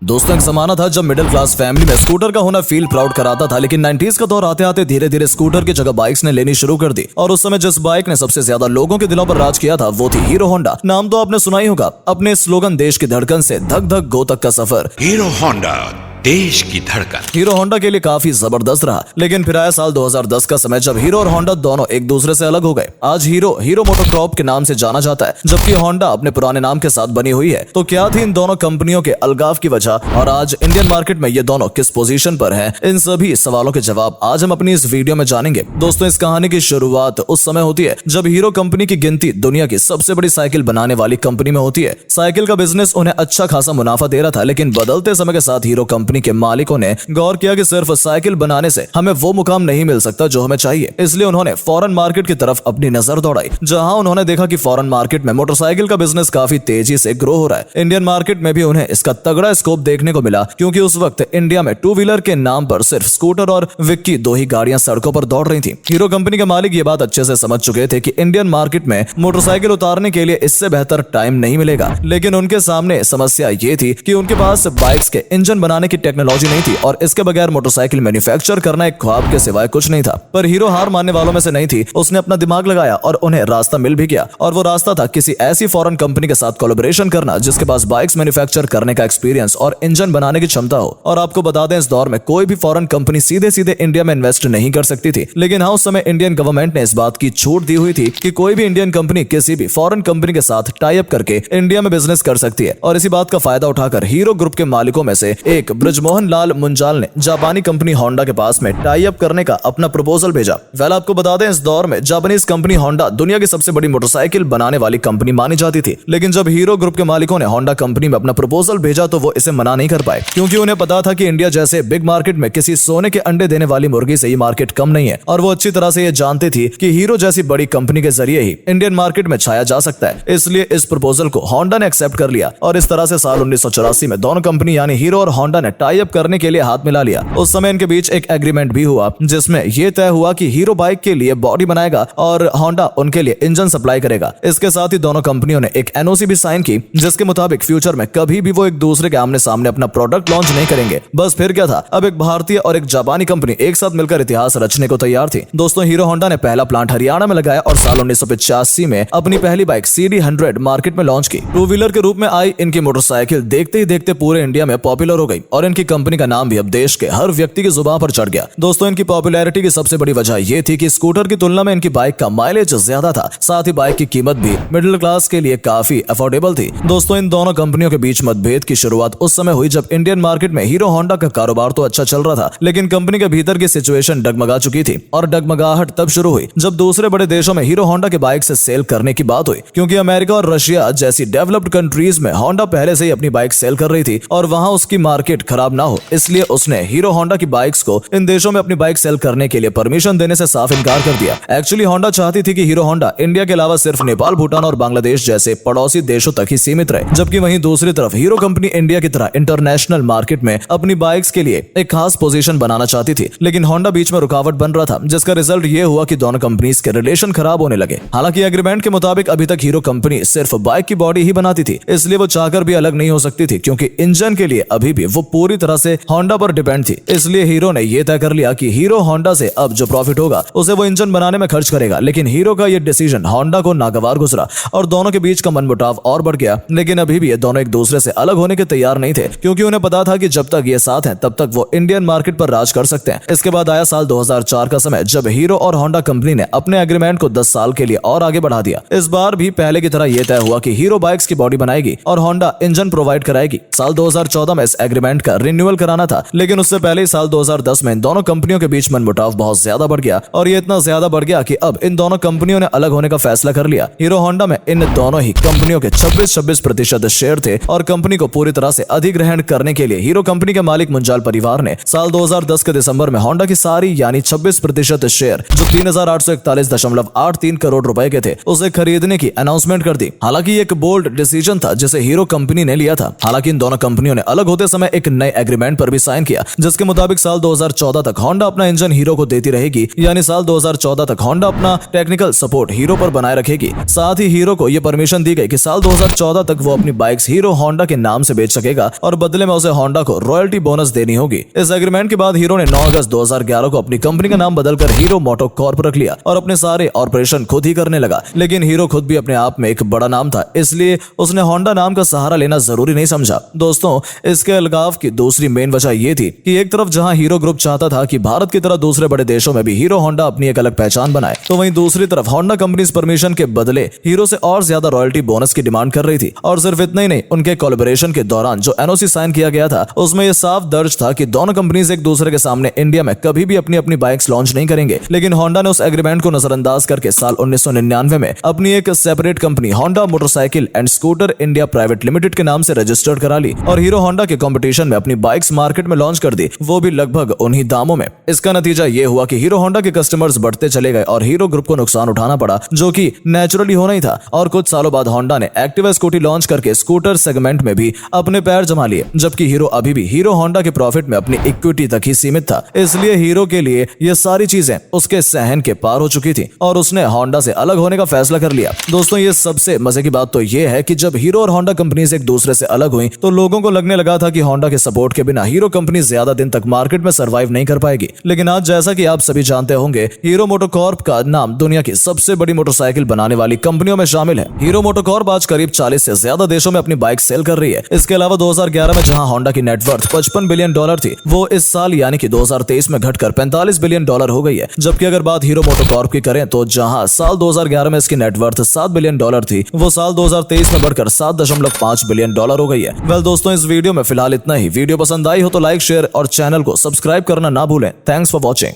दोस्तों एक जमाना था जब मिडिल क्लास फैमिली में स्कूटर का होना फील प्राउड कराता था, लेकिन 90s का दौर आते आते धीरे धीरे स्कूटर की जगह बाइक्स ने लेनी शुरू कर दी। और उस समय जिस बाइक ने सबसे ज्यादा लोगों के दिलों पर राज किया था वो थी हीरो होंडा। नाम तो आपने सुना ही होगा। अपने स्लोगन देश की धड़कन से धक धक गो तक का सफर, हीरो होंडा देश की धड़कन। हीरो होंडा के लिए काफी जबरदस्त रहा। लेकिन फिर आया साल 2010 का समय जब हीरो और होंडा दोनों एक दूसरे से अलग हो गए। आज हीरो मोटोक्रॉप के नाम से जाना जाता है, जबकि होंडा अपने पुराने नाम के साथ बनी हुई है। तो क्या थी इन दोनों कंपनियों के अलगाव की वजह, और आज इंडियन मार्केट में ये दोनों किस पोजीशन पर हैं? इन सभी सवालों के जवाब आज हम अपनी इस वीडियो में जानेंगे। दोस्तों इस कहानी की शुरुआत उस समय होती है जब हीरो कंपनी की गिनती दुनिया की सबसे बड़ी साइकिल बनाने वाली कंपनी में होती है। साइकिल का बिजनेस उन्हें अच्छा खासा मुनाफा दे रहा था, लेकिन बदलते समय के साथ हीरो कंपनी के मालिकों ने गौर किया कि सिर्फ साइकिल बनाने से हमें वो मुकाम नहीं मिल सकता जो हमें चाहिए। इसलिए उन्होंने फॉरेन मार्केट की तरफ अपनी नजर दौड़ाई, जहां उन्होंने देखा कि फॉरेन मार्केट में मोटरसाइकिल का बिजनेस काफी तेजी से ग्रो हो रहा है। इंडियन मार्केट में भी उन्हें इसका तगड़ा स्कोप देखने को मिला, क्योंकि उस वक्त इंडिया में टू व्हीलर के नाम पर सिर्फ स्कूटर और विक्की दो ही गाड़ियां सड़कों पर दौड़ रही थी। हीरो कंपनी के मालिक ये बात अच्छे से समझ चुके थे कि इंडियन मार्केट में मोटरसाइकिल उतारने के लिए इससे बेहतर टाइम नहीं मिलेगा। लेकिन उनके सामने समस्या ये थी कि उनके पास बाइक्स के इंजन बनाने की टेक्नोलॉजी नहीं थी, और इसके बगैर मोटरसाइकिल मैन्युफैक्चर करना एक ख्वाब के सिवाय कुछ नहीं था। पर हीरो हार मानने वालों में से नहीं थी। उसने अपना दिमाग लगाया और उन्हें रास्ता मिल भी गया, और वो रास्ता था किसी ऐसी फॉरेन कंपनी के साथ कोलैबोरेशन करना जिसके पास बाइक्स मैन्युफैक्चर करने का एक्सपीरियंस और इंजन बनाने की क्षमता हो। और आपको बता दें, इस दौर में कोई भी फॉरेन कंपनी सीधे सीधे इंडिया में इन्वेस्ट नहीं कर सकती थी। लेकिन हाँ, उस समय इंडियन गवर्नमेंट ने इस बात की छूट दी हुई थी कि कोई भी इंडियन कंपनी किसी भी फॉरेन कंपनी के साथ टाई अप करके इंडिया में बिजनेस कर सकती है। और इसी बात का फायदा उठाकर हीरो ग्रुप के मालिकों में से एक ब्रजमोहन लाल मुंजाल ने जापानी कंपनी होंडा के पास में टाई अप करने का अपना प्रपोजल भेजा। वेल आपको बता दें, इस दौर में जापानीज कंपनी होंडा दुनिया की सबसे बड़ी मोटरसाइकिल बनाने वाली कंपनी मानी जाती थी। लेकिन जब हीरो ग्रुप के मालिकों ने होंडा कंपनी में अपना प्रपोजल भेजा तो वो इसे मना नहीं कर पाए, क्योंकि उन्हें पता था कि इंडिया जैसे बिग मार्केट में किसी सोने के अंडे देने वाली मुर्गी से ये मार्केट कम नहीं है। और वो अच्छी तरह से ये जानती थी कि हीरो जैसी बड़ी कंपनी के जरिए ही इंडियन मार्केट में छाया जा सकता है। इसलिए इस प्रपोजल को होंडा ने एक्सेप्ट कर लिया, और इस तरह से साल 1984 में दोनों कंपनी यानी हीरो और होंडा ने टाई अप करने के लिए हाथ मिला लिया। उस समय इनके बीच एक एग्रीमेंट भी हुआ, जिसमें यह तय हुआ कि हीरो बाइक के लिए बॉडी बनाएगा और होंडा उनके लिए इंजन सप्लाई करेगा। इसके साथ ही दोनों कंपनियों ने एक एनओसी भी साइन की, जिसके मुताबिक फ्यूचर में कभी भी वो एक दूसरे के आमने सामने अपना प्रोडक्ट लॉन्च नहीं करेंगे। बस फिर क्या था, अब एक भारतीय और एक जापानी कंपनी एक साथ मिलकर इतिहास रचने को तैयार थी। दोस्तों हीरो होंडा ने पहला प्लांट हरियाणा में लगाया और साल 1985 में अपनी पहली बाइक CD100 मार्केट में लॉन्च की। टू व्हीलर के रूप में आई इनकी मोटरसाइकिल देखते ही देखते पूरे इंडिया में पॉपुलर हो गई, और इनकी कंपनी का नाम भी अब देश के हर व्यक्ति की जुबान पर चढ़ गया। दोस्तों इनकी पॉपुलैरिटी की सबसे बड़ी वजह यह थी कि स्कूटर की तुलना में इनकी बाइक का माइलेज ज्यादा था, साथ ही बाइक की कीमत भी मिडिल क्लास के लिए काफी अफोर्डेबल थी। दोस्तों इन दोनों कंपनियों के बीच मतभेद की शुरुआत उस समय हुई जब इंडियन मार्केट में हीरो होंडा का कारोबार तो अच्छा चल रहा था, लेकिन कंपनी के भीतर की सिचुएशन डगमगा चुकी थी। और डगमगाहट तब शुरू हुई जब दूसरे बड़े देशों में हीरो होंडा के बाइक से सेल करने की बात हुई, क्योंकि अमेरिका और रशिया जैसी डेवलप्ड कंट्रीज में होंडा पहले से ही अपनी बाइक सेल कर रही थी, और वहां उसकी मार्केट खराब ना हो, इसलिए उसने हीरो होंडा की बाइक्स को इन देशों में अपनी बाइक सेल करने के लिए परमिशन देने से साफ इनकार कर दिया। एक्चुअली होंडा चाहती थी कि हीरो होंडा इंडिया के अलावा सिर्फ नेपाल, भूटान और बांग्लादेश जैसे पड़ोसी देशों तक ही सीमित रहे, जबकि वहीं दूसरी तरफ हीरो कंपनी इंडिया की तरह इंटरनेशनल मार्केट में अपनी बाइक्स के लिए एक खास पोजीशन बनाना चाहती थी। लेकिन होंडा बीच में रुकावट बन रहा था, जिसका रिजल्ट ये हुआ कि दोनों कंपनीज के रिलेशन खराब होने लगे। हालांकि एग्रीमेंट के मुताबिक अभी तक हीरो कंपनी सिर्फ बाइक की बॉडी ही बनाती थी, इसलिए वो चाहकर भी अलग नहीं हो सकती थी, क्योंकि इंजन के लिए अभी भी वो पूरी तरह से होंडा पर डिपेंड थी। इसलिए हीरो ने यह तय कर लिया कि हीरो होंडा से अब जो प्रॉफिट होगा उसे वो इंजन बनाने में खर्च करेगा। लेकिन हीरो का यह डिसीजन होंडा को नागवार गुजरा और दोनों के बीच का मनमुटाव और बढ़ गया। लेकिन अभी भी ये दोनों एक दूसरे से अलग होने के तैयार नहीं थे, क्योंकि उन्हें पता था कि जब तक ये साथ हैं तब तक वो इंडियन मार्केट पर राज कर सकते हैं। इसके बाद आया साल 2004 का समय जब हीरो और होंडा कंपनी ने अपने एग्रीमेंट को 10 साल के लिए और आगे बढ़ा दिया। इस बार भी पहले की तरह यह तय हुआ कि हीरो बाइक्स की बॉडी बनाएगी और होंडा इंजन प्रोवाइड कराएगी। साल 2014 में इस एग्रीमेंट का रिन्यूअल कराना था, लेकिन उससे पहले ही साल 2010 में इन दोनों कंपनियों के बीच मनमुटाव बहुत ज्यादा बढ़ गया, और ये इतना ज्यादा बढ़ गया कि अब इन दोनों कंपनियों ने अलग होने का फैसला कर लिया। हीरो होंडा में इन दोनों ही कंपनियों के 26% शेयर थे, और कंपनी को पूरी तरह से अधिग्रहण करने के लिए हीरो कंपनी के मालिक मुंजाल परिवार ने साल 2010 के दिसंबर में होंडा की सारी यानी 26% शेयर, जो 3841.83 करोड़ रुपए के थे, उसे खरीदने की अनाउंसमेंट कर दी। हालांकि एक बोल्ड डिसीजन था जिसे हीरो कंपनी ने लिया था। हालांकि इन दोनों कंपनियों ने अलग होते समय एक नए एग्रीमेंट पर भी साइन किया, जिसके मुताबिक साल 2014 तक होंडा अपना इंजन हीरो को देती रहेगी, यानी साल 2014 तक होंडा अपना टेक्निकल सपोर्ट हीरो पर बनाए रखेगी। साथ ही हीरो को यह परमिशन दी गई कि साल 2014 तक वो अपनी बाइक्स हीरो होंडा के नाम से बेच सकेगा और बदले में उसे होंडा को रॉयल्टी बोनस देनी होगी। इस एग्रीमेंट के बाद हीरो ने 9 अगस्त 2011 को अपनी कंपनी का नाम बदलकर हीरो मोटो कॉर्प रख लिया और अपने सारे ऑपरेशन खुद ही करने लगा। लेकिन हीरो खुद भी अपने आप में एक बड़ा नाम था, इसलिए उसने होंडा नाम का सहारा लेना जरूरी नहीं समझा। दोस्तों, इसके अलगाव की दूसरी मेन वजह यह थी कि एक तरफ जहां हीरो ग्रुप चाहता था कि भारत की तरह दूसरे बड़े देशों में भी हीरो होंडा अपनी एक अलग पहचान बनाए, तो वहीं दूसरी तरफ होंडा कंपनी इस परमिशन के बदले हीरो से और ज्यादा रॉयल्टी बोनस की डिमांड कर रही थी। और सिर्फ इतना ही नहीं, उनके कोलैबोरेशन के दौरान जो एनओसी साइन किया गया था उसमें यह साफ दर्ज था कि दोनों कंपनीज एक दूसरे के सामने इंडिया में कभी भी अपनी अपनी बाइक्स लॉन्च नहीं करेंगे। लेकिन होंडा ने उस एग्रीमेंट को नजरअंदाज करके साल 1999 में अपनी एक separate company Honda motorcycle and scooter India private limited के नाम से रजिस्टर्ड करा ली और हीरो होंडा के कंपटीशन में अपनी बाइक्स मार्केट में लॉन्च कर दी, वो भी लगभग उन्हीं दामों में। इसका नतीजा ये हुआ कि हीरो होंडा के कस्टमर्स बढ़ते चले गए और हीरो ग्रुप को नुकसान उठाना पड़ा, जो कि नेचुरली होना ही था। और कुछ सालों बाद होंडा ने एक्टिवा स्कूटी लॉन्च करके स्कूटर सेगमेंट में भी अपने पैर जमा लिए, जबकि हीरो अभी भी हीरो होंडा के प्रॉफिट में अपनी इक्विटी तक ही सीमित था। इसलिए हीरो के लिए ये सारी चीजें उसके सहन के पार हो चुकी थी और उसने होंडा से अलग होने का फैसला कर लिया। दोस्तों, ये सबसे मजे की बात तो ये है कि जब हीरो और होंडा कंपनीज एक दूसरे से अलग हुई तो लोगों को लगने लगा था कि होंडा के सपोर्ट के बिना हीरो कंपनी ज्यादा दिन तक मार्केट में सर्वाइव नहीं कर पाएगी। लेकिन आज जैसा कि आप सभी जानते होंगे, हीरो मोटोकॉर्प का नाम दुनिया की सबसे बड़ी मोटरसाइकिल बनाने वाली कंपनियों में शामिल है। हीरो मोटोकॉर्प आज करीब 40 से ज्यादा देशों में अपनी बाइक सेल कर रही है। इसके अलावा 2011 में जहां होंडा की नेटवर्थ 55 बिलियन डॉलर थी, वो इस साल यानी कि 2023 में घटकर 45 बिलियन डॉलर हो गई है। जबकि अगर बात हीरो मोटोकॉर्प की करें तो जहां साल 2011 में इसकी नेटवर्थ 7 बिलियन डॉलर थी, वो साल 2023 में बढ़कर 7.5 बिलियन डॉलर हो गई है। वेल दोस्तों, इस वीडियो में फिलहाल इतना ही। वीडियो पसंद आई हो तो लाइक, शेयर और चैनल को सब्सक्राइब करना ना भूलें। Thanks for watching.